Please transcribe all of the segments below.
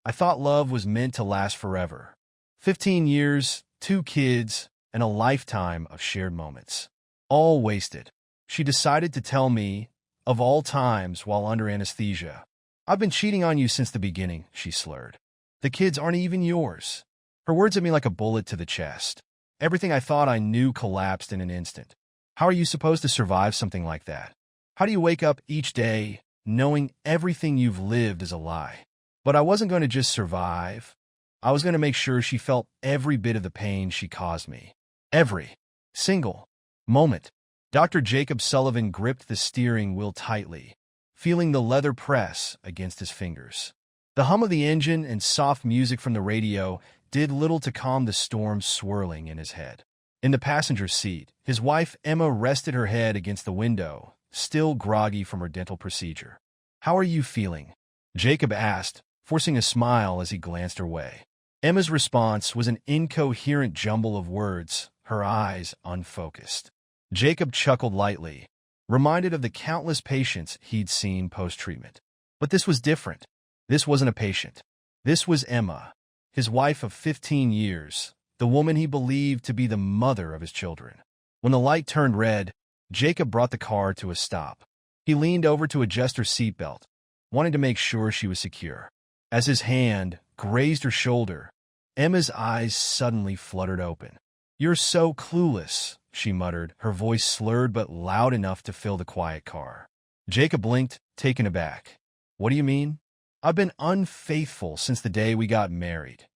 I thought love was meant to last forever. 15 years, 2 kids, and a lifetime of shared moments. All wasted. She decided to tell me, of all times while under anesthesia. I've been cheating on you since the beginning, she slurred. The kids aren't even yours. Her words hit me like a bullet to the chest. Everything I thought I knew collapsed in an instant. How are you supposed to survive something like that? How do you wake up each day knowing everything you've lived is a lie? But I wasn't going to just survive. I was going to make sure she felt every bit of the pain she caused me. Every single moment. Dr. Jacob Sullivan gripped the steering wheel tightly, feeling the leather press against his fingers. The hum of the engine and soft music from the radio did little to calm the storm swirling in his head. In the passenger seat, his wife Emma rested her head against the window, still groggy from her dental procedure. "How are you feeling?" Jacob asked, forcing a smile as he glanced her way. Emma's response was an incoherent jumble of words, her eyes unfocused. Jacob chuckled lightly, reminded of the countless patients he'd seen post-treatment. But this was different. This wasn't a patient. This was Emma, his wife of 15 years, the woman he believed to be the mother of his children. When the light turned red, Jacob brought the car to a stop. He leaned over to adjust her seatbelt, wanting to make sure she was secure. As his hand grazed her shoulder, Emma's eyes suddenly fluttered open. "You're so clueless," she muttered, her voice slurred but loud enough to fill the quiet car. Jacob blinked, taken aback. "What do you mean?" "I've been unfaithful since the day we got married,"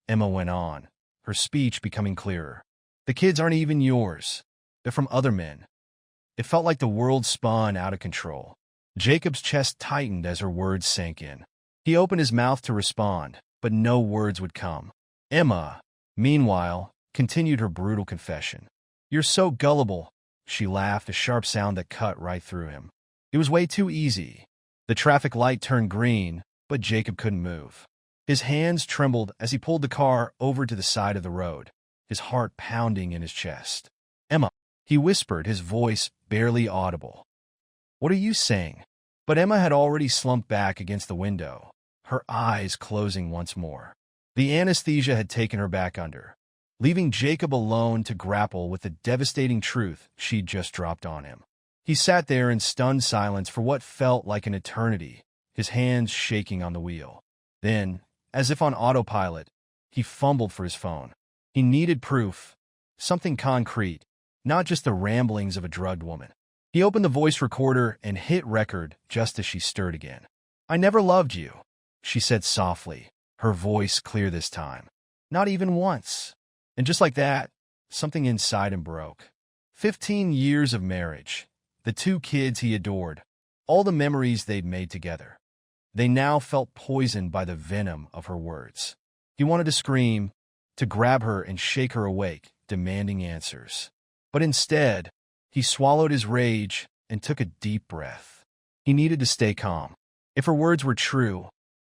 Emma went on, her speech becoming clearer. "The kids aren't even yours. They're from other men." It felt like the world spun out of control. Jacob's chest tightened as her words sank in. He opened his mouth to respond, but no words would come. Emma, meanwhile, continued her brutal confession. "You're so gullible," she laughed, a sharp sound that cut right through him. It was way too easy. The traffic light turned green, but Jacob couldn't move. His hands trembled as he pulled the car over to the side of the road, his heart pounding in his chest. "Emma," he whispered, his voice barely audible. "What are you saying?" But Emma had already slumped back against the window, her eyes closing once more. The anesthesia had taken her back under, leaving Jacob alone to grapple with the devastating truth she'd just dropped on him. He sat there in stunned silence for what felt like an eternity, his hands shaking on the wheel. Then, as if on autopilot, he fumbled for his phone. He needed proof, something concrete, not just the ramblings of a drugged woman. He opened the voice recorder and hit record just as she stirred again. "I never loved you," she said softly, her voice clear this time. "Not even once." And just like that, something inside him broke. 15 years of marriage, the 2 kids he adored, all the memories they'd made together. They now felt poisoned by the venom of her words. He wanted to scream, to grab her and shake her awake, demanding answers. But instead, he swallowed his rage and took a deep breath. He needed to stay calm. If her words were true,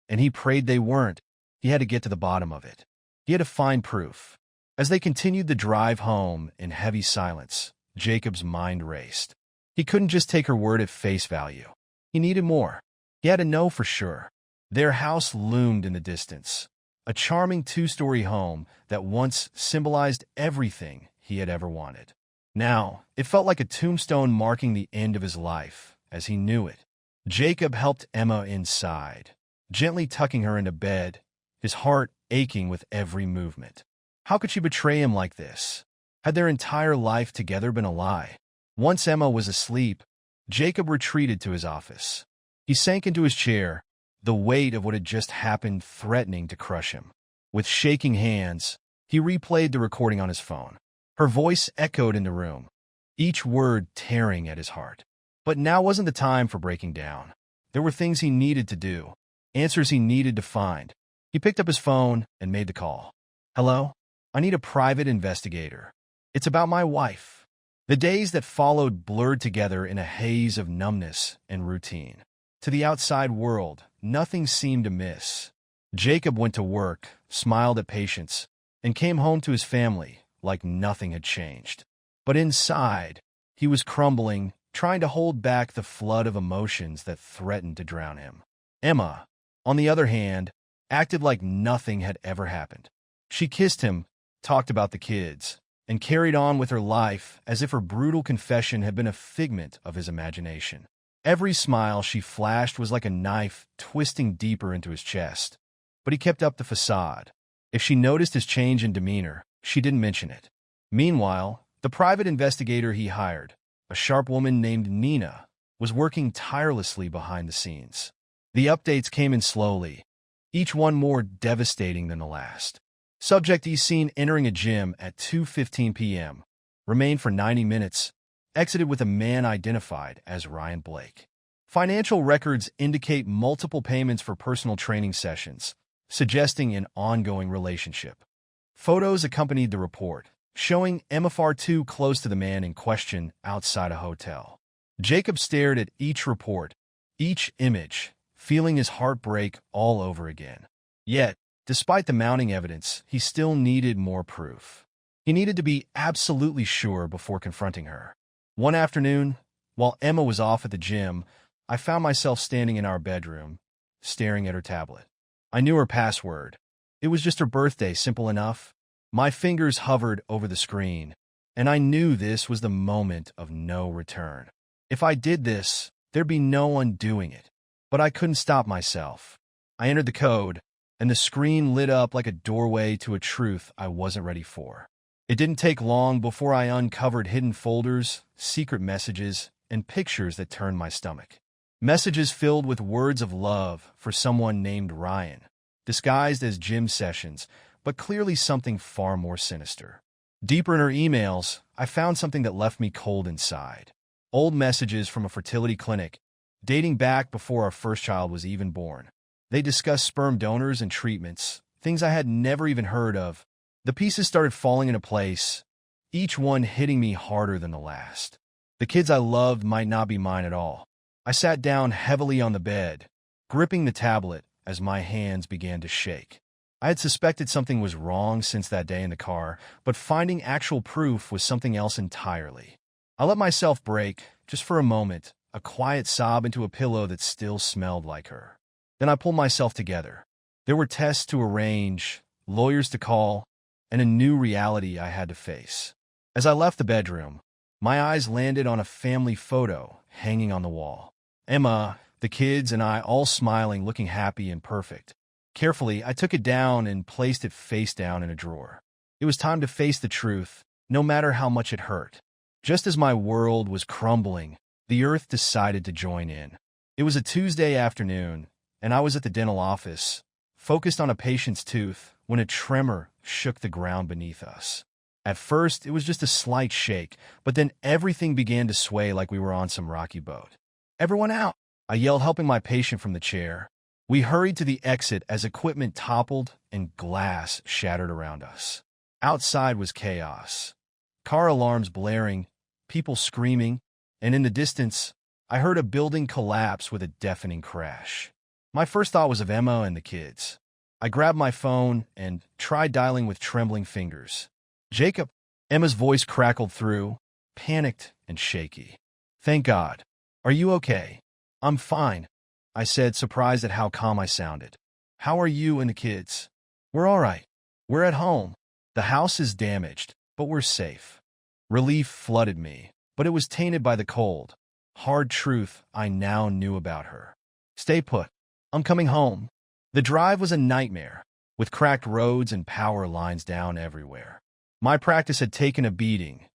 and he prayed they weren't, he had to get to the bottom of it. He had to find proof. As they continued the drive home in heavy silence, Jacob's mind raced. He couldn't just take her word at face value. He needed more. He had to know for sure. Their house loomed in the distance, a charming 2-story home that once symbolized everything he had ever wanted. Now, it felt like a tombstone marking the end of his life, as he knew it. Jacob helped Emma inside, gently tucking her into bed, his heart aching with every movement. How could she betray him like this? Had their entire life together been a lie? Once Emma was asleep, Jacob retreated to his office. He sank into his chair, the weight of what had just happened threatening to crush him. With shaking hands, he replayed the recording on his phone. Her voice echoed in the room, each word tearing at his heart. But now wasn't the time for breaking down. There were things he needed to do, answers he needed to find. He picked up his phone and made the call. "Hello? I need a private investigator. It's about my wife." The days that followed blurred together in a haze of numbness and routine. To the outside world, nothing seemed amiss. Jacob went to work, smiled at patients, and came home to his family like nothing had changed. But inside, he was crumbling, trying to hold back the flood of emotions that threatened to drown him. Emma, on the other hand, acted like nothing had ever happened. She kissed him, talked about the kids, and carried on with her life as if her brutal confession had been a figment of his imagination. Every smile she flashed was like a knife twisting deeper into his chest. But he kept up the facade. If she noticed his change in demeanor, she didn't mention it. Meanwhile, the private investigator he hired, a sharp woman named Nina, was working tirelessly behind the scenes. The updates came in slowly, each one more devastating than the last. Subject is seen entering a gym at 2:15 p.m., remained for 90 minutes, exited with a man identified as Ryan Blake. Financial records indicate multiple payments for personal training sessions, suggesting an ongoing relationship. Photos accompanied the report, showing MFR2 close to the man in question outside a hotel. Jacob stared at each report, each image, feeling his heart break all over again. Yet, despite the mounting evidence, he still needed more proof. He needed to be absolutely sure before confronting her. One afternoon, while Emma was off at the gym, I found myself standing in our bedroom, staring at her tablet. I knew her password. It was just her birthday, simple enough. My fingers hovered over the screen, and I knew this was the moment of no return. If I did this, there'd be no undoing it. But I couldn't stop myself. I entered the code, and the screen lit up like a doorway to a truth I wasn't ready for. It didn't take long before I uncovered hidden folders, secret messages, and pictures that turned my stomach. Messages filled with words of love for someone named Ryan, disguised as gym sessions, but clearly something far more sinister. Deeper in her emails, I found something that left me cold inside. Old messages from a fertility clinic, dating back before our first child was even born. They discussed sperm donors and treatments, things I had never even heard of. The pieces started falling into place, each one hitting me harder than the last. The kids I loved might not be mine at all. I sat down heavily on the bed, gripping the tablet as my hands began to shake. I had suspected something was wrong since that day in the car, but finding actual proof was something else entirely. I let myself break, just for a moment, a quiet sob into a pillow that still smelled like her. Then I pulled myself together. There were tests to arrange, lawyers to call, and a new reality I had to face. As I left the bedroom, my eyes landed on a family photo hanging on the wall. Emma, the kids, and I all smiling, looking happy and perfect. Carefully, I took it down and placed it face down in a drawer. It was time to face the truth, no matter how much it hurt. Just as my world was crumbling, the earth decided to join in. It was a Tuesday afternoon, and I was at the dental office, focused on a patient's tooth, when a tremor shook the ground beneath us. At first, it was just a slight shake, but then everything began to sway like we were on some rocky boat. "Everyone out!" I yelled, helping my patient from the chair. We hurried to the exit as equipment toppled and glass shattered around us. Outside was chaos. Car alarms blaring, people screaming, and in the distance, I heard a building collapse with a deafening crash. My first thought was of Emma and the kids. I grabbed my phone and tried dialing with trembling fingers. "Jacob," Emma's voice crackled through, panicked and shaky. "Thank God. Are you okay?" "I'm fine," I said, surprised at how calm I sounded. "How are you and the kids?" "We're all right. We're at home. The house is damaged, but we're safe." Relief flooded me, but it was tainted by the cold, hard truth I now knew about her. "Stay put. I'm coming home." The drive was a nightmare, with cracked roads and power lines down everywhere. My practice had taken a beating,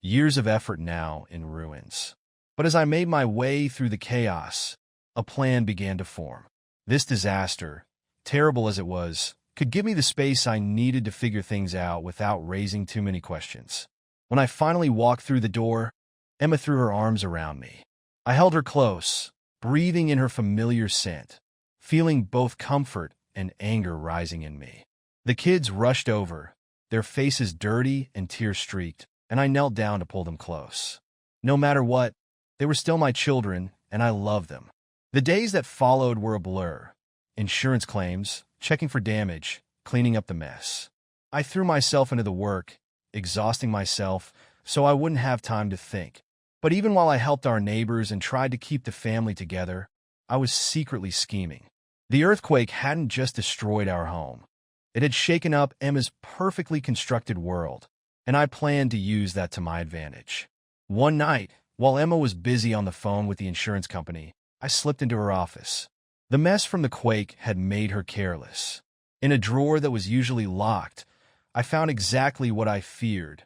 years of effort now in ruins. But as I made my way through the chaos, a plan began to form. This disaster, terrible as it was, could give me the space I needed to figure things out without raising too many questions. When I finally walked through the door, Emma threw her arms around me. I held her close, breathing in her familiar scent, feeling both comfort and anger rising in me. The kids rushed over, their faces dirty and tear-streaked, and I knelt down to pull them close. No matter what, they were still my children, and I loved them. The days that followed were a blur. Insurance claims, checking for damage, cleaning up the mess. I threw myself into the work, exhausting myself so I wouldn't have time to think. But even while I helped our neighbors and tried to keep the family together, I was secretly scheming. The earthquake hadn't just destroyed our home. It had shaken up Emma's perfectly constructed world, and I planned to use that to my advantage. One night, while Emma was busy on the phone with the insurance company, I slipped into her office. The mess from the quake had made her careless. In a drawer that was usually locked, I found exactly what I feared: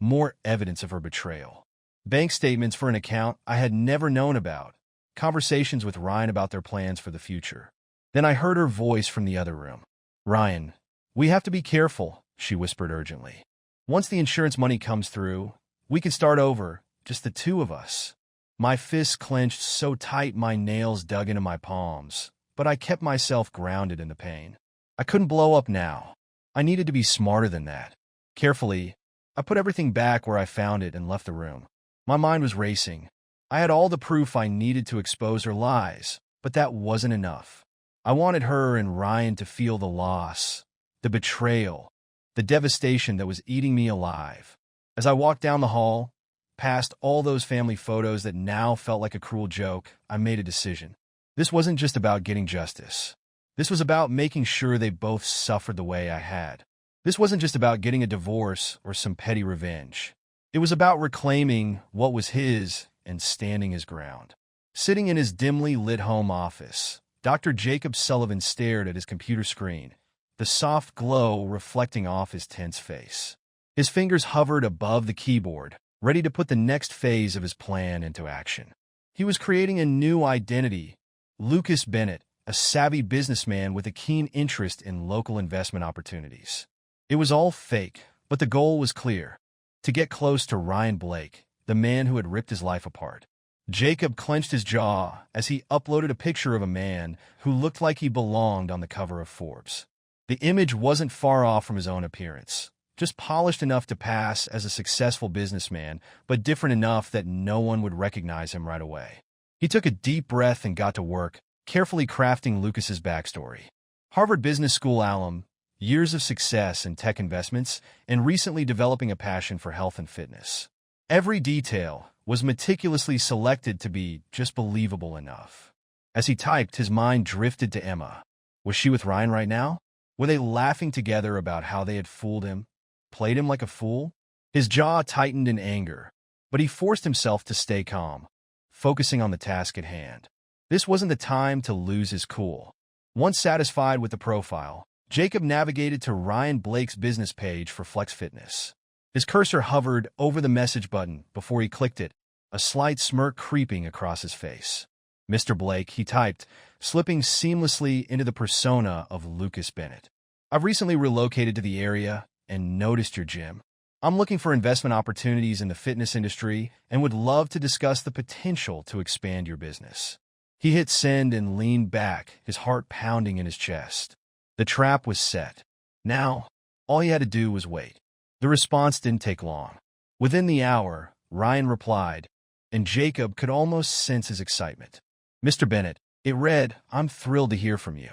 more evidence of her betrayal. Bank statements for an account I had never known about, conversations with Ryan about their plans for the future. Then I heard her voice from the other room. "Ryan, we have to be careful," she whispered urgently. "Once the insurance money comes through, we can start over, just the two of us." My fists clenched so tight my nails dug into my palms, but I kept myself grounded in the pain. I couldn't blow up now. I needed to be smarter than that. Carefully, I put everything back where I found it and left the room. My mind was racing. I had all the proof I needed to expose her lies, but that wasn't enough. I wanted her and Ryan to feel the loss, the betrayal, the devastation that was eating me alive. As I walked down the hall, past all those family photos that now felt like a cruel joke, I made a decision. This wasn't just about getting justice. This was about making sure they both suffered the way I had. This wasn't just about getting a divorce or some petty revenge. It was about reclaiming what was his and standing his ground. Sitting in his dimly lit home office, Dr. Jacob Sullivan stared at his computer screen, the soft glow reflecting off his tense face. His fingers hovered above the keyboard, ready to put the next phase of his plan into action. He was creating a new identity: Lucas Bennett, a savvy businessman with a keen interest in local investment opportunities. It was all fake, but the goal was clear: to get close to Ryan Blake, the man who had ripped his life apart. Jacob clenched his jaw as he uploaded a picture of a man who looked like he belonged on the cover of Forbes. The image wasn't far off from his own appearance, just polished enough to pass as a successful businessman, but different enough that no one would recognize him right away. He took a deep breath and got to work, carefully crafting Lucas's backstory. Harvard Business School alum, years of success in tech investments, and recently developing a passion for health and fitness. Every detail was meticulously selected to be just believable enough. As he typed, his mind drifted to Emma. Was she with Ryan right now? Were they laughing together about how they had fooled him, played him like a fool? His jaw tightened in anger, but he forced himself to stay calm, focusing on the task at hand. This wasn't the time to lose his cool. Once satisfied with the profile, Jacob navigated to Ryan Blake's business page for Flex Fitness. His cursor hovered over the message button before he clicked it, a slight smirk creeping across his face. "Mr. Blake," he typed, slipping seamlessly into the persona of Lucas Bennett. "I've recently relocated to the area and noticed your gym. I'm looking for investment opportunities in the fitness industry and would love to discuss the potential to expand your business." He hit send and leaned back, his heart pounding in his chest. The trap was set. Now, all he had to do was wait. The response didn't take long. Within the hour, Ryan replied, and Jacob could almost sense his excitement. "Mr. Bennett," it read, "I'm thrilled to hear from you.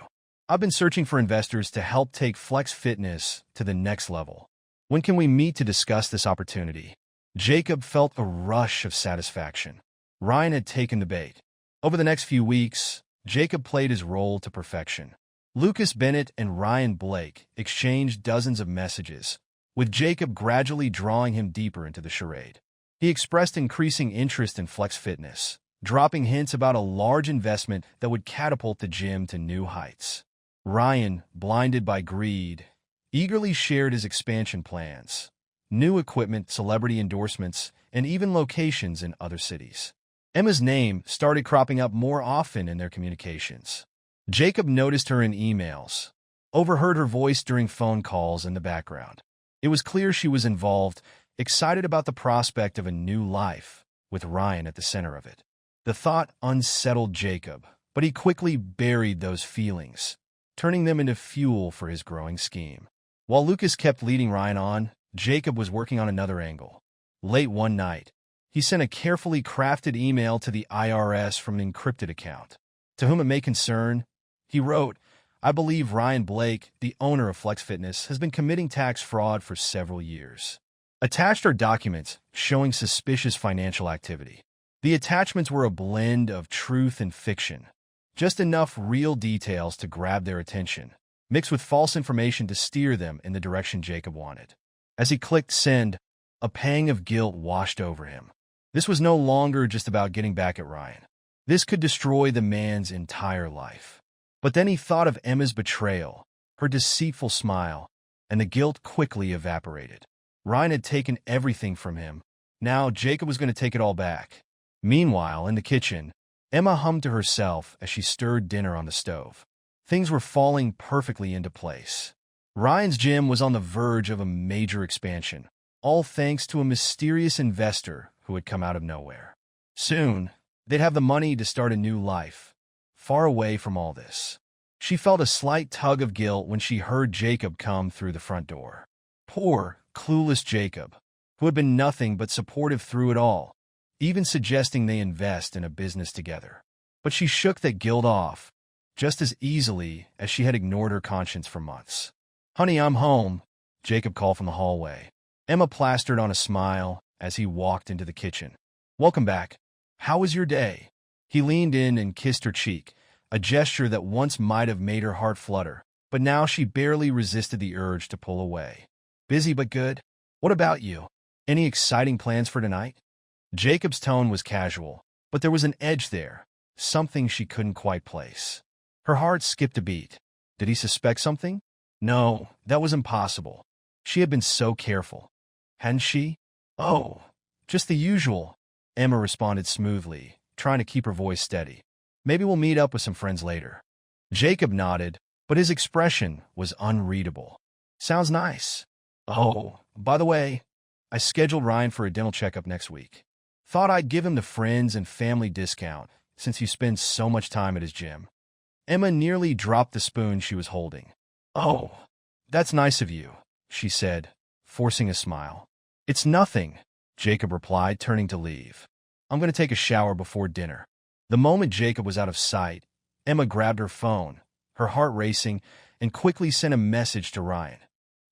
I've been searching for investors to help take Flex Fitness to the next level. When can we meet to discuss this opportunity?" Jacob felt a rush of satisfaction. Ryan had taken the bait. Over the next few weeks, Jacob played his role to perfection. Lucas Bennett and Ryan Blake exchanged dozens of messages, with Jacob gradually drawing him deeper into the charade. He expressed increasing interest in Flex Fitness, dropping hints about a large investment that would catapult the gym to new heights. Ryan, blinded by greed, eagerly shared his expansion plans: new equipment, celebrity endorsements, and even locations in other cities. Emma's name started cropping up more often in their communications. Jacob noticed her in emails, overheard her voice during phone calls in the background. It was clear she was involved, excited about the prospect of a new life, with Ryan at the center of it. The thought unsettled Jacob, but he quickly buried those feelings, turning them into fuel for his growing scheme. While Lucas kept leading Ryan on, Jacob was working on another angle. Late one night, he sent a carefully crafted email to the IRS from an encrypted account. "To whom it may concern," he wrote, "I believe Ryan Blake, the owner of Flex Fitness, has been committing tax fraud for several years." Attached are documents showing suspicious financial activity. The attachments were a blend of truth and fiction, Just enough real details to grab their attention, mixed with false information to steer them in the direction Jacob wanted. As he clicked send, a pang of guilt washed over him. This was no longer just about getting back at Ryan. This could destroy the man's entire life. But then he thought of Emma's betrayal, her deceitful smile, and the guilt quickly evaporated. Ryan had taken everything from him. Now Jacob was going to take it all back. Meanwhile, in the kitchen, Emma hummed to herself as she stirred dinner on the stove. Things were falling perfectly into place. Ryan's gym was on the verge of a major expansion, all thanks to a mysterious investor who had come out of nowhere. Soon, they'd have the money to start a new life, far away from all this. She felt a slight tug of guilt when she heard Jacob come through the front door. Poor, clueless Jacob, who had been nothing but supportive through it all, even suggesting they invest in a business together. But she shook that guilt off, just as easily as she had ignored her conscience for months. "Honey, I'm home," Jacob called from the hallway. Emma plastered on a smile as he walked into the kitchen. "Welcome back. How was your day?" He leaned in and kissed her cheek, a gesture that once might have made her heart flutter, but now she barely resisted the urge to pull away. "Busy but good. What about you? Any exciting plans for tonight?" Jacob's tone was casual, but there was an edge there, something she couldn't quite place. Her heart skipped a beat. Did he suspect something? No, that was impossible. She had been so careful. Hadn't she? "Oh, just the usual," Emma responded smoothly, trying to keep her voice steady. "Maybe we'll meet up with some friends later." Jacob nodded, but his expression was unreadable. "Sounds nice. Oh, by the way, I scheduled Ryan for a dental checkup next week. Thought I'd give him the friends and family discount since he spends so much time at his gym." Emma nearly dropped the spoon she was holding. "Oh, that's nice of you," she said, forcing a smile. "It's nothing," Jacob replied, turning to leave. "I'm going to take a shower before dinner." The moment Jacob was out of sight, Emma grabbed her phone, her heart racing, and quickly sent a message to Ryan.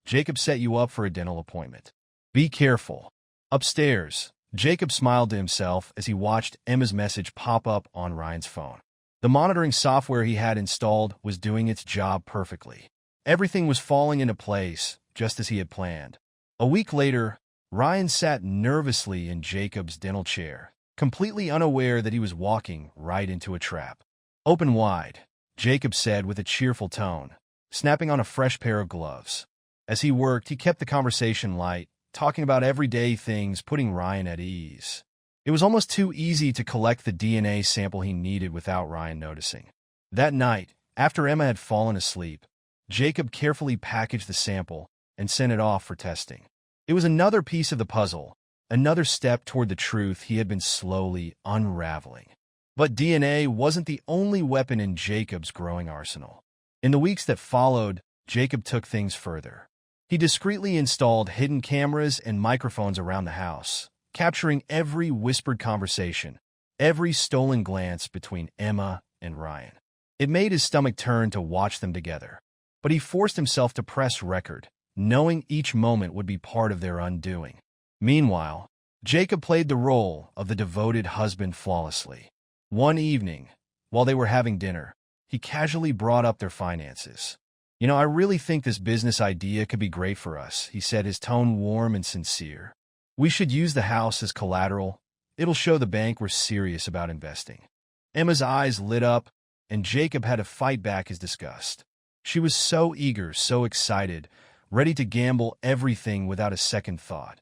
"Jacob set you up for a dental appointment. Be careful." Upstairs, Jacob smiled to himself as he watched Emma's message pop up on Ryan's phone. The monitoring software he had installed was doing its job perfectly. Everything was falling into place, just as he had planned. A week later, Ryan sat nervously in Jacob's dental chair, completely unaware that he was walking right into a trap. "Open wide," Jacob said with a cheerful tone, snapping on a fresh pair of gloves. As he worked, he kept the conversation light, talking about everyday things, putting Ryan at ease. It was almost too easy to collect the DNA sample he needed without Ryan noticing. That night, after Emma had fallen asleep, Jacob carefully packaged the sample and sent it off for testing. It was another piece of the puzzle, another step toward the truth he had been slowly unraveling. But DNA wasn't the only weapon in Jacob's growing arsenal. In the weeks that followed, Jacob took things further. He discreetly installed hidden cameras and microphones around the house, capturing every whispered conversation, every stolen glance between Emma and Ryan. It made his stomach turn to watch them together, but he forced himself to press record, knowing each moment would be part of their undoing. Meanwhile, Jacob played the role of the devoted husband flawlessly. One evening, while they were having dinner, he casually brought up their finances. "You know, I really think this business idea could be great for us," he said, his tone warm and sincere. "We should use the house as collateral. It'll show the bank we're serious about investing." Emma's eyes lit up, and Jacob had to fight back his disgust. She was so eager, so excited, ready to gamble everything without a second thought,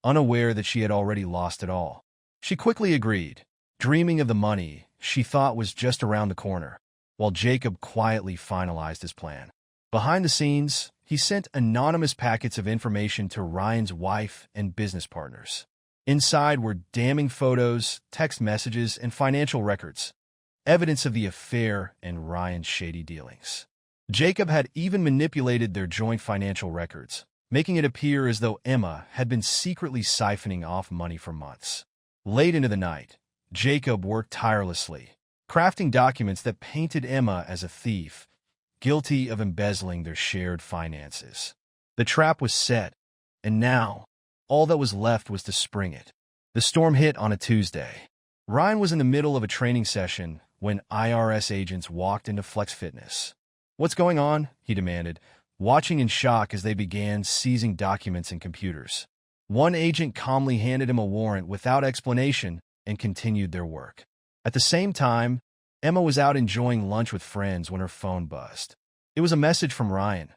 unaware that she had already lost it all. She quickly agreed, dreaming of the money she thought was just around the corner, while Jacob quietly finalized his plan. Behind the scenes, he sent anonymous packets of information to Ryan's wife and business partners. Inside were damning photos, text messages, and financial records, evidence of the affair and Ryan's shady dealings. Jacob had even manipulated their joint financial records, making it appear as though Emma had been secretly siphoning off money for months. Late into the night, Jacob worked tirelessly, crafting documents that painted Emma as a thief, guilty of embezzling their shared finances. The trap was set, and now, all that was left was to spring it. The storm hit on a Tuesday. Ryan was in the middle of a training session when IRS agents walked into Flex Fitness. "What's going on?" he demanded, watching in shock as they began seizing documents and computers. One agent calmly handed him a warrant without explanation and continued their work. At the same time, Emma was out enjoying lunch with friends when her phone buzzed. It was a message from Ryan.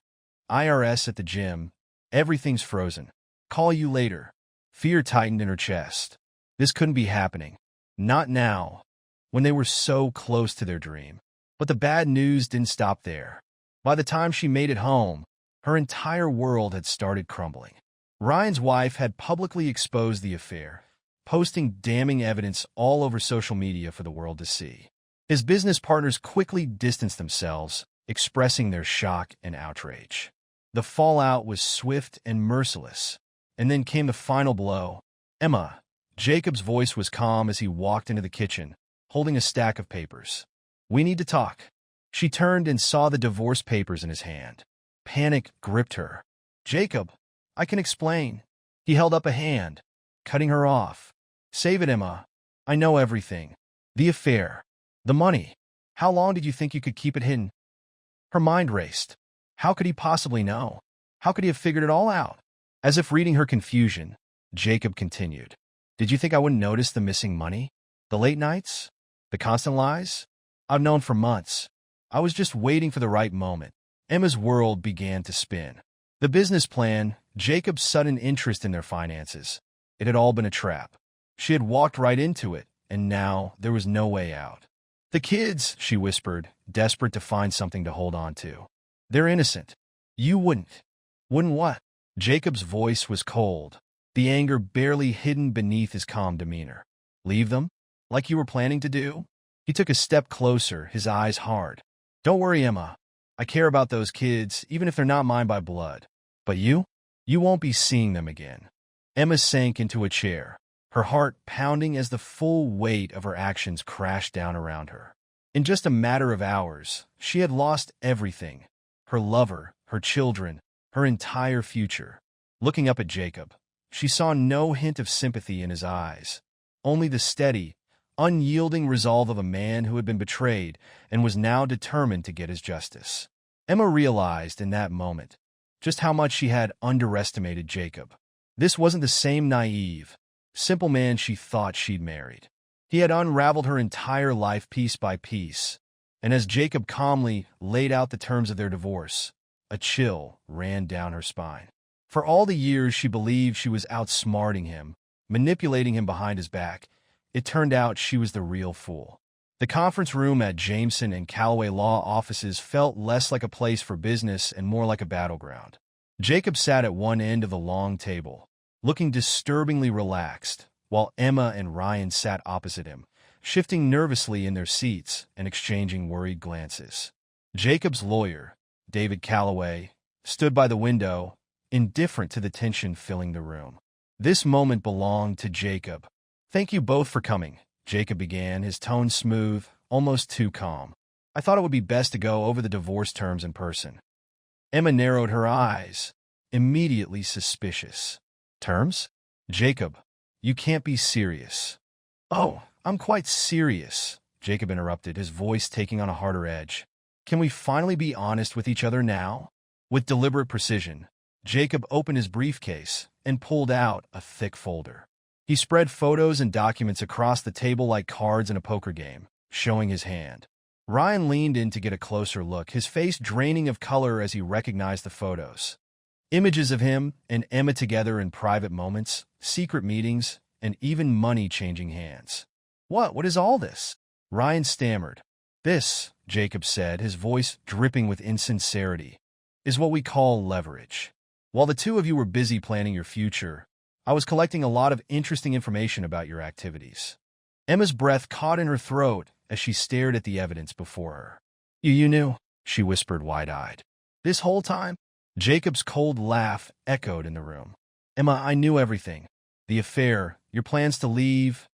"IRS at the gym. Everything's frozen. Call you later." Fear tightened in her chest. This couldn't be happening. Not now, when they were so close to their dream. But the bad news didn't stop there. By the time she made it home, her entire world had started crumbling. Ryan's wife had publicly exposed the affair, posting damning evidence all over social media for the world to see. His business partners quickly distanced themselves, expressing their shock and outrage. The fallout was swift and merciless, and then came the final blow. "Emma." Jacob's voice was calm as he walked into the kitchen, holding a stack of papers. "We need to talk." She turned and saw the divorce papers in his hand. Panic gripped her. "Jacob, I can explain." He held up a hand, cutting her off. "Save it, Emma. I know everything. The affair. The money. How long did you think you could keep it hidden?" Her mind raced. How could he possibly know? How could he have figured it all out? As if reading her confusion, Jacob continued. "Did you think I wouldn't notice the missing money? The late nights? The constant lies? I've known for months. I was just waiting for the right moment." Emma's world began to spin. The business plan, Jacob's sudden interest in their finances. It had all been a trap. She had walked right into it, and now there was no way out. "The kids," she whispered, desperate to find something to hold on to. "They're innocent. You wouldn't." "Wouldn't what?" Jacob's voice was cold, the anger barely hidden beneath his calm demeanor. "Leave them? Like you were planning to do?" He took a step closer, his eyes hard. "Don't worry, Emma. I care about those kids, even if they're not mine by blood. But you? You won't be seeing them again." Emma sank into a chair, her heart pounding as the full weight of her actions crashed down around her. In just a matter of hours, she had lost everything. Her lover, her children, her entire future. Looking up at Jacob, she saw no hint of sympathy in his eyes, only the steady, unyielding resolve of a man who had been betrayed and was now determined to get his justice. Emma realized in that moment just how much she had underestimated Jacob. This wasn't the same naive, simple man she thought she'd married. He had unraveled her entire life piece by piece, and as Jacob calmly laid out the terms of their divorce, a chill ran down her spine. For all the years she believed she was outsmarting him, manipulating him behind his back, it turned out she was the real fool. The conference room at Jameson and Callaway law offices felt less like a place for business and more like a battleground. Jacob sat at one end of the long table, looking disturbingly relaxed, while Emma and Ryan sat opposite him, shifting nervously in their seats and exchanging worried glances. Jacob's lawyer, David Callaway, stood by the window, indifferent to the tension filling the room. This moment belonged to Jacob. "Thank you both for coming," Jacob began, his tone smooth, almost too calm. "I thought it would be best to go over the divorce terms in person." Emma narrowed her eyes, immediately suspicious. "Terms? Jacob, you can't be serious." "Oh, I'm quite serious," Jacob interrupted, his voice taking on a harder edge. "Can we finally be honest with each other now?" With deliberate precision, Jacob opened his briefcase and pulled out a thick folder. He spread photos and documents across the table like cards in a poker game, showing his hand. Ryan leaned in to get a closer look, his face draining of color as he recognized the photos. Images of him and Emma together in private moments, secret meetings, and even money changing hands. What is all this?" Ryan stammered. "This," Jacob said, his voice dripping with insincerity, "is what we call leverage. While the two of you were busy planning your future, I was collecting a lot of interesting information about your activities." Emma's breath caught in her throat as she stared at the evidence before her. You knew," she whispered wide-eyed. "This whole time?" Jacob's cold laugh echoed in the room. "Emma, I knew everything. The affair, your plans to leave,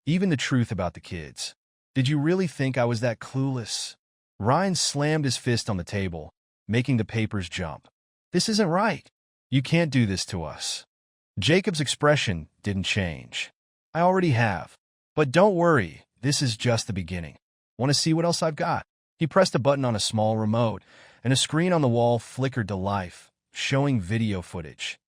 even the truth about the kids. Did you really think I was that clueless?" Ryan slammed his fist on the table, making the papers jump. "This isn't right. You can't do this to us." Jacob's expression didn't change. "I already have. But don't worry, this is just the beginning. Want to see what else I've got? He pressed a button on a small remote, and a screen on the wall flickered to life, showing video footage.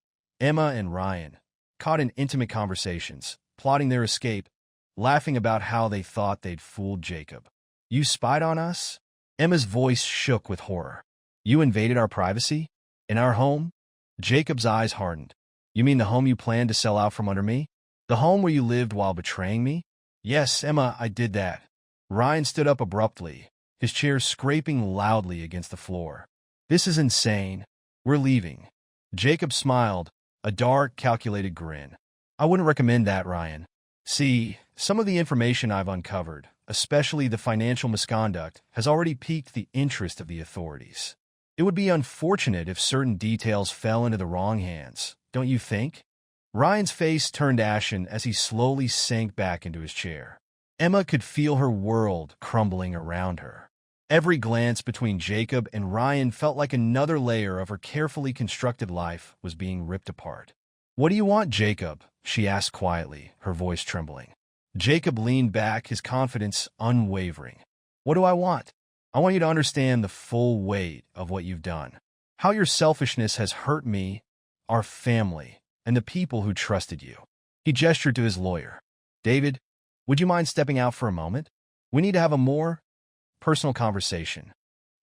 Emma and Ryan, caught in intimate conversations, plotting their escape, laughing about how they thought they'd fooled Jacob. You spied on us? Emma's voice shook with horror. You invaded our privacy? In our home? Jacob's eyes hardened. You mean the home you planned to sell out from under me? The home where you lived while betraying me? Yes, Emma, I did that. Ryan stood up abruptly, his chair scraping loudly against the floor. This is insane. We're leaving. Jacob smiled, a dark, calculated grin. I wouldn't recommend that, Ryan. See, some of the information I've uncovered, especially the financial misconduct, has already piqued the interest of the authorities. It would be unfortunate if certain details fell into the wrong hands, don't you think? Ryan's face turned ashen as he slowly sank back into his chair. Emma could feel her world crumbling around her. Every glance between Jacob and Ryan felt like another layer of her carefully constructed life was being ripped apart. What do you want, Jacob? She asked quietly, her voice trembling. Jacob leaned back, his confidence unwavering. What do I want? I want you to understand the full weight of what you've done. How your selfishness has hurt me, our family, and the people who trusted you. He gestured to his lawyer. David, would you mind stepping out for a moment? We need to have a more personal conversation.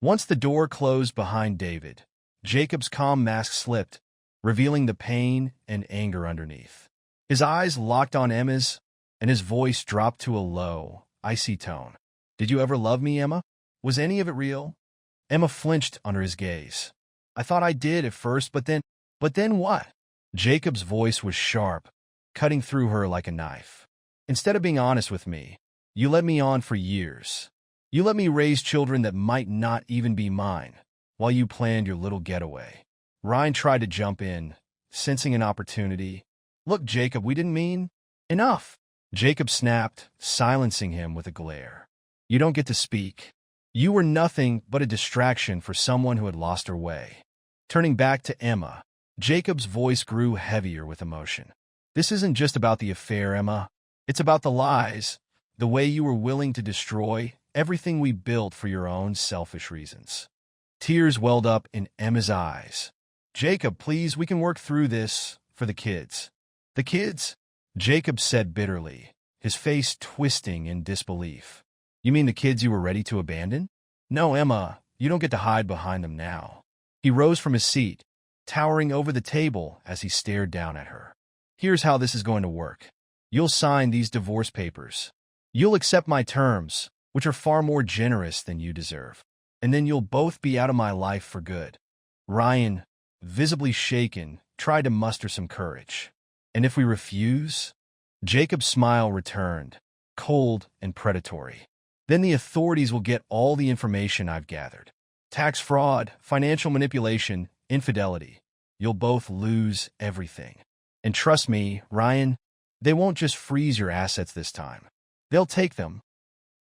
Once the door closed behind David, Jacob's calm mask slipped, revealing the pain and anger underneath. His eyes locked on Emma's, and his voice dropped to a low, icy tone. Did you ever love me, Emma? Was any of it real? Emma flinched under his gaze. I thought I did at first, but then what? Jacob's voice was sharp, cutting through her like a knife. Instead of being honest with me, you led me on for years. You let me raise children that might not even be mine, while you planned your little getaway. Ryan tried to jump in, sensing an opportunity. Look, Jacob, we didn't mean... Enough! Jacob snapped, silencing him with a glare. You don't get to speak. You were nothing but a distraction for someone who had lost her way. Turning back to Emma, Jacob's voice grew heavier with emotion. This isn't just about the affair, Emma. It's about the lies, the way you were willing to destroy everything we built for your own selfish reasons. Tears welled up in Emma's eyes. Jacob, please, we can work through this for the kids. The kids? Jacob said bitterly, his face twisting in disbelief. You mean the kids you were ready to abandon? No, Emma, you don't get to hide behind them now. He rose from his seat, towering over the table as he stared down at her. Here's how this is going to work. You'll sign these divorce papers. You'll accept my terms, which are far more generous than you deserve. And then you'll both be out of my life for good. Ryan, visibly shaken, tried to muster some courage. And if we refuse? Jacob's smile returned, cold and predatory. Then the authorities will get all the information I've gathered. Tax fraud, financial manipulation, infidelity. You'll both lose everything. And trust me, Ryan, they won't just freeze your assets this time. They'll take them.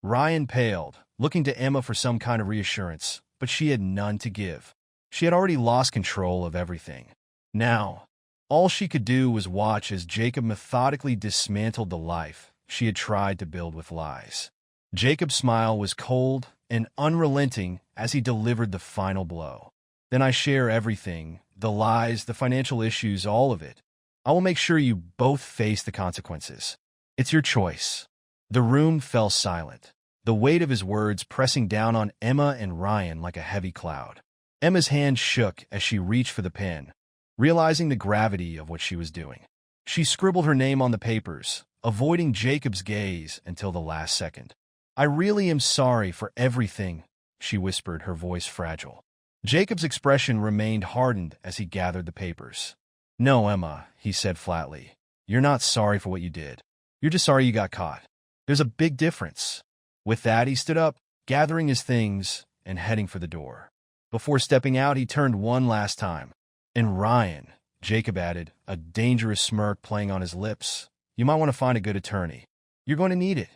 Ryan paled, looking to Emma for some kind of reassurance, but she had none to give. She had already lost control of everything. Now, all she could do was watch as Jacob methodically dismantled the life she had tried to build with lies. Jacob's smile was cold and unrelenting as he delivered the final blow. Then I share everything, the lies, the financial issues, all of it. I will make sure you both face the consequences. It's your choice. The room fell silent, the weight of his words pressing down on Emma and Ryan like a heavy cloud. Emma's hand shook as she reached for the pen, realizing the gravity of what she was doing. She scribbled her name on the papers, avoiding Jacob's gaze until the last second. I really am sorry for everything, she whispered, her voice fragile. Jacob's expression remained hardened as he gathered the papers. No, Emma, he said flatly. You're not sorry for what you did. You're just sorry you got caught. There's a big difference. With that, he stood up, gathering his things and heading for the door. Before stepping out, he turned one last time. And Ryan, Jacob added, a dangerous smirk playing on his lips, you might want to find a good attorney. You're going to need it.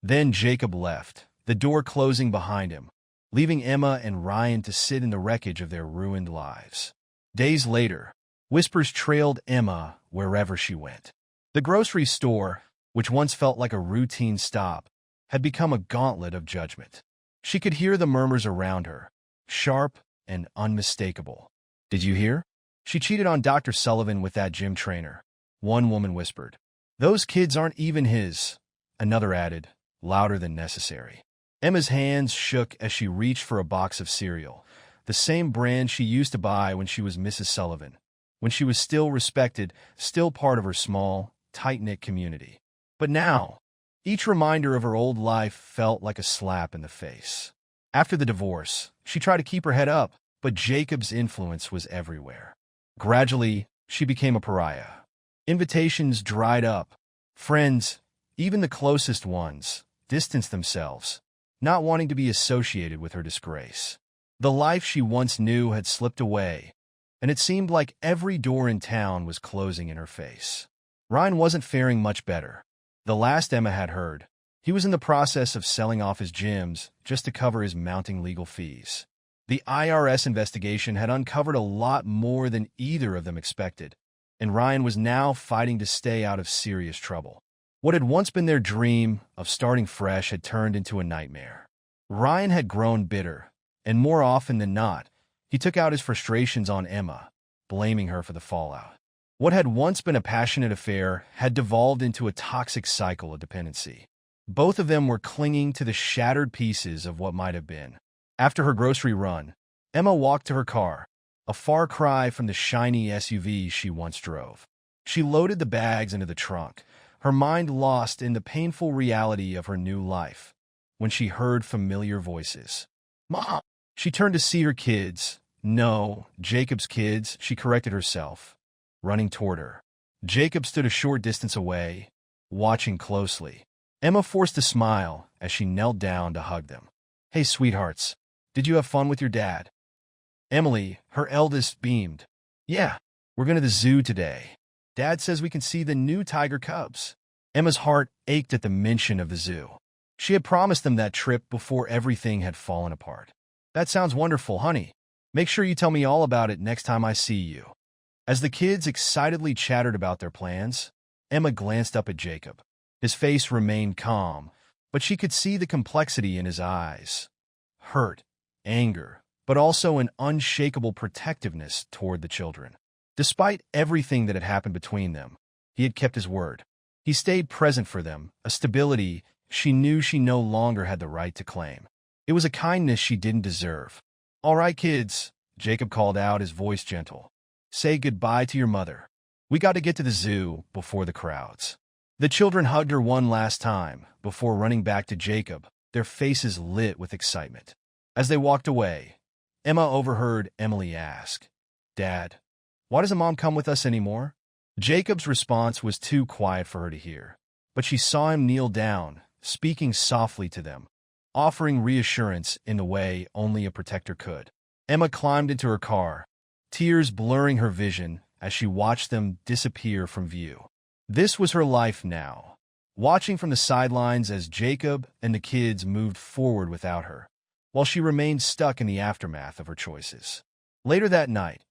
Then Jacob left, the door closing behind him, leaving Emma and Ryan to sit in the wreckage of their ruined lives. Days later, whispers trailed Emma wherever she went. The grocery store, which once felt like a routine stop, had become a gauntlet of judgment. She could hear the murmurs around her, sharp and unmistakable. "Did you hear? She cheated on Dr. Sullivan with that gym trainer," one woman whispered. "Those kids aren't even his," another added, louder than necessary. Emma's hands shook as she reached for a box of cereal, the same brand she used to buy when she was Mrs. Sullivan, when she was still respected, still part of her small, tight-knit community. But now, each reminder of her old life felt like a slap in the face. After the divorce, she tried to keep her head up, but Jacob's influence was everywhere. Gradually, she became a pariah. Invitations dried up. Friends, even the closest ones, distanced themselves, not wanting to be associated with her disgrace. The life she once knew had slipped away, and it seemed like every door in town was closing in her face. Ryan wasn't faring much better. The last Emma had heard, he was in the process of selling off his gyms just to cover his mounting legal fees. The IRS investigation had uncovered a lot more than either of them expected, and Ryan was now fighting to stay out of serious trouble. What had once been their dream of starting fresh had turned into a nightmare. Ryan had grown bitter, and more often than not, he took out his frustrations on Emma, blaming her for the fallout. What had once been a passionate affair had devolved into a toxic cycle of dependency. Both of them were clinging to the shattered pieces of what might have been. After her grocery run, Emma walked to her car, a far cry from the shiny SUV she once drove. She loaded the bags into the trunk, her mind lost in the painful reality of her new life, when she heard familiar voices. "Mom!" She turned to see her kids. No, Jacob's kids, she corrected herself, running toward her. Jacob stood a short distance away, watching closely. Emma forced a smile as she knelt down to hug them. "Hey, sweethearts, did you have fun with your dad?" Emily, her eldest, beamed. "Yeah, we're going to the zoo today. Dad says we can see the new tiger cubs." Emma's heart ached at the mention of the zoo. She had promised them that trip before everything had fallen apart. "That sounds wonderful, honey. Make sure you tell me all about it next time I see you." As the kids excitedly chattered about their plans, Emma glanced up at Jacob. His face remained calm, but she could see the complexity in his eyes. Hurt, anger, but also an unshakable protectiveness toward the children. Despite everything that had happened between them, he had kept his word. He stayed present for them, a stability she knew she no longer had the right to claim. It was a kindness she didn't deserve. "All right, kids," Jacob called out, his voice gentle. "Say goodbye to your mother. We got to get to the zoo before the crowds." The children hugged her one last time before running back to Jacob, their faces lit with excitement. As they walked away, Emma overheard Emily ask, "Dad, why doesn't Mom come with us anymore?" Jacob's response was too quiet for her to hear, but she saw him kneel down, speaking softly to them, offering reassurance in the way only a protector could. Emma climbed into her car, tears blurring her vision as she watched them disappear from view. This was her life now, watching from the sidelines as Jacob and the kids moved forward without her, while she remained stuck in the aftermath of her choices. Later that night,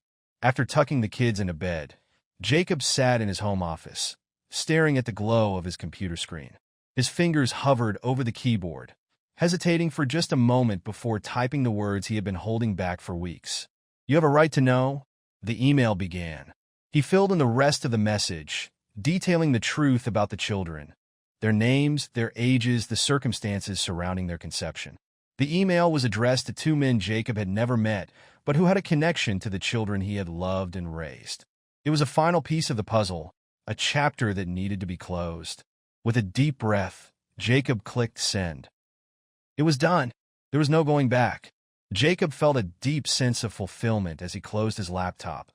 after tucking the kids into bed, Jacob sat in his home office, staring at the glow of his computer screen. His fingers hovered over the keyboard, hesitating for just a moment before typing the words he had been holding back for weeks. "You have a right to know," the email began. He filled in the rest of the message, detailing the truth about the children, their names, their ages, the circumstances surrounding their conception. The email was addressed to two men Jacob had never met, but who had a connection to the children he had loved and raised. It was a final piece of the puzzle, a chapter that needed to be closed. With a deep breath, Jacob clicked send. It was done. There was no going back. Jacob felt a deep sense of fulfillment as he closed his laptop,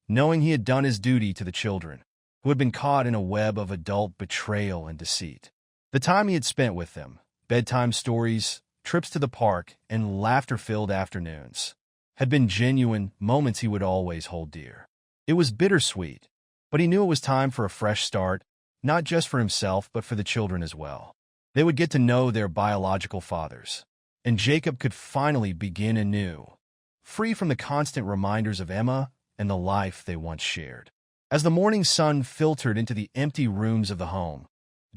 knowing he had done his duty to the children, who had been caught in a web of adult betrayal and deceit. The time he had spent with them, bedtime stories, trips to the park, and laughter-filled afternoons, had been genuine moments he would always hold dear. It was bittersweet, but he knew it was time for a fresh start, not just for himself but for the children as well. They would get to know their biological fathers, and Jacob could finally begin anew, free from the constant reminders of Emma and the life they once shared. As the morning sun filtered into the empty rooms of the home,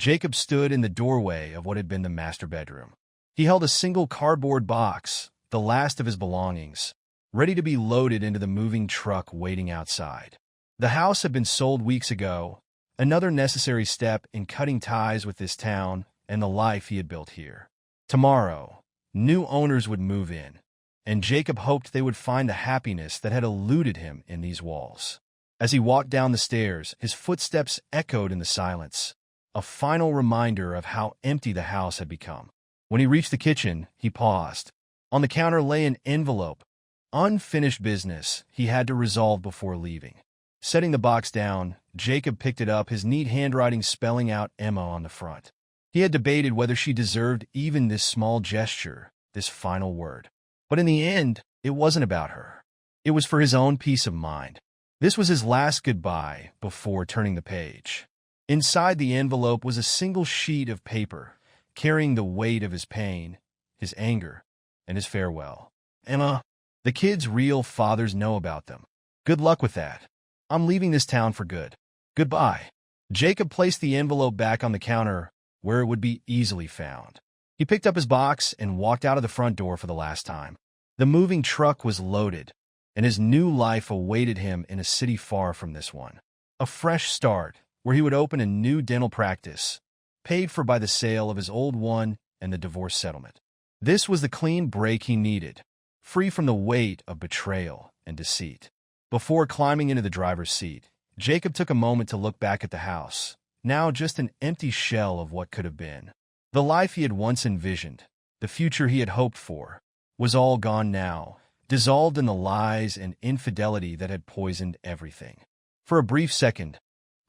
Jacob stood in the doorway of what had been the master bedroom. He held a single cardboard box, the last of his belongings, ready to be loaded into the moving truck waiting outside. The house had been sold weeks ago, another necessary step in cutting ties with this town and the life he had built here. Tomorrow, new owners would move in, and Jacob hoped they would find the happiness that had eluded him in these walls. As he walked down the stairs, his footsteps echoed in the silence, a final reminder of how empty the house had become. When he reached the kitchen, he paused. On the counter lay an envelope, unfinished business he had to resolve before leaving. Setting the box down, Jacob picked it up, his neat handwriting spelling out Emma on the front. He had debated whether she deserved even this small gesture, this final word. But in the end, it wasn't about her. It was for his own peace of mind. This was his last goodbye before turning the page. Inside the envelope was a single sheet of paper, carrying the weight of his pain, his anger, and his farewell. Emma, the kids' real fathers know about them. Good luck with that. I'm leaving this town for good. Goodbye. Jacob placed the envelope back on the counter where it would be easily found. He picked up his box and walked out of the front door for the last time. The moving truck was loaded, and his new life awaited him in a city far from this one. A fresh start, where he would open a new dental practice, paid for by the sale of his old one and the divorce settlement. This was the clean break he needed, free from the weight of betrayal and deceit. Before climbing into the driver's seat, Jacob took a moment to look back at the house, now just an empty shell of what could have been. The life he had once envisioned, the future he had hoped for, was all gone now, dissolved in the lies and infidelity that had poisoned everything. For a brief second,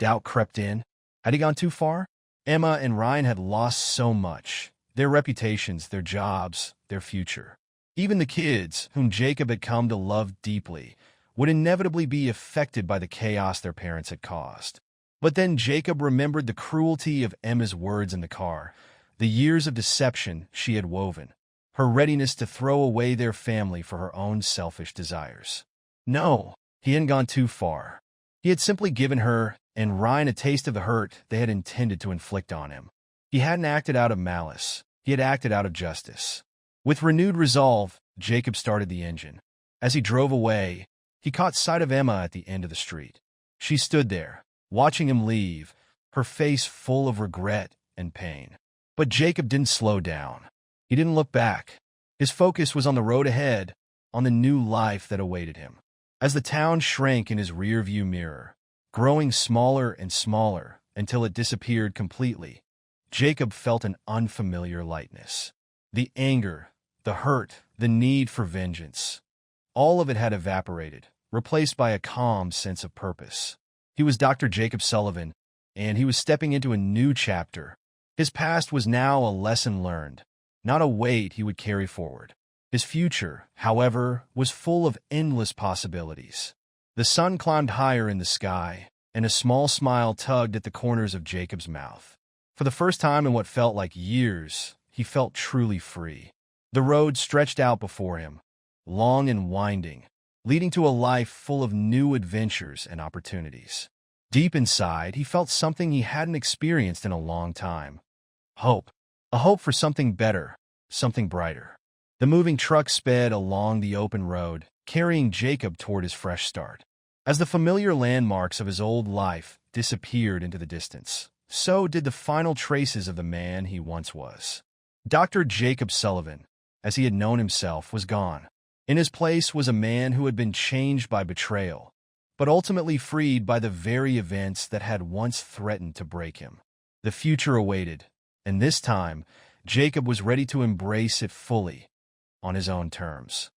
doubt crept in. Had he gone too far? Emma and Ryan had lost so much, their reputations, their jobs, their future. Even the kids, whom Jacob had come to love deeply, would inevitably be affected by the chaos their parents had caused. But then Jacob remembered the cruelty of Emma's words in the car, the years of deception she had woven, her readiness to throw away their family for her own selfish desires. No, he hadn't gone too far. He had simply given her and Ryan a taste of the hurt they had intended to inflict on him. He hadn't acted out of malice. He had acted out of justice. With renewed resolve, Jacob started the engine. As he drove away, he caught sight of Emma at the end of the street. She stood there, watching him leave, her face full of regret and pain. But Jacob didn't slow down. He didn't look back. His focus was on the road ahead, on the new life that awaited him. As the town shrank in his rearview mirror, growing smaller and smaller until it disappeared completely, Jacob felt an unfamiliar lightness. The anger, the hurt, the need for vengeance, all of it had evaporated, replaced by a calm sense of purpose. He was Dr. Jacob Sullivan, and he was stepping into a new chapter. His past was now a lesson learned, not a weight he would carry forward. His future, however, was full of endless possibilities. The sun climbed higher in the sky, and a small smile tugged at the corners of Jacob's mouth. For the first time in what felt like years, he felt truly free. The road stretched out before him, long and winding, leading to a life full of new adventures and opportunities. Deep inside, he felt something he hadn't experienced in a long time. Hope. A hope for something better, something brighter. The moving truck sped along the open road, carrying Jacob toward his fresh start. As the familiar landmarks of his old life disappeared into the distance, so did the final traces of the man he once was. Dr. Jacob Sullivan, as he had known himself, was gone. In his place was a man who had been changed by betrayal, but ultimately freed by the very events that had once threatened to break him. The future awaited, and this time, Jacob was ready to embrace it fully, on his own terms.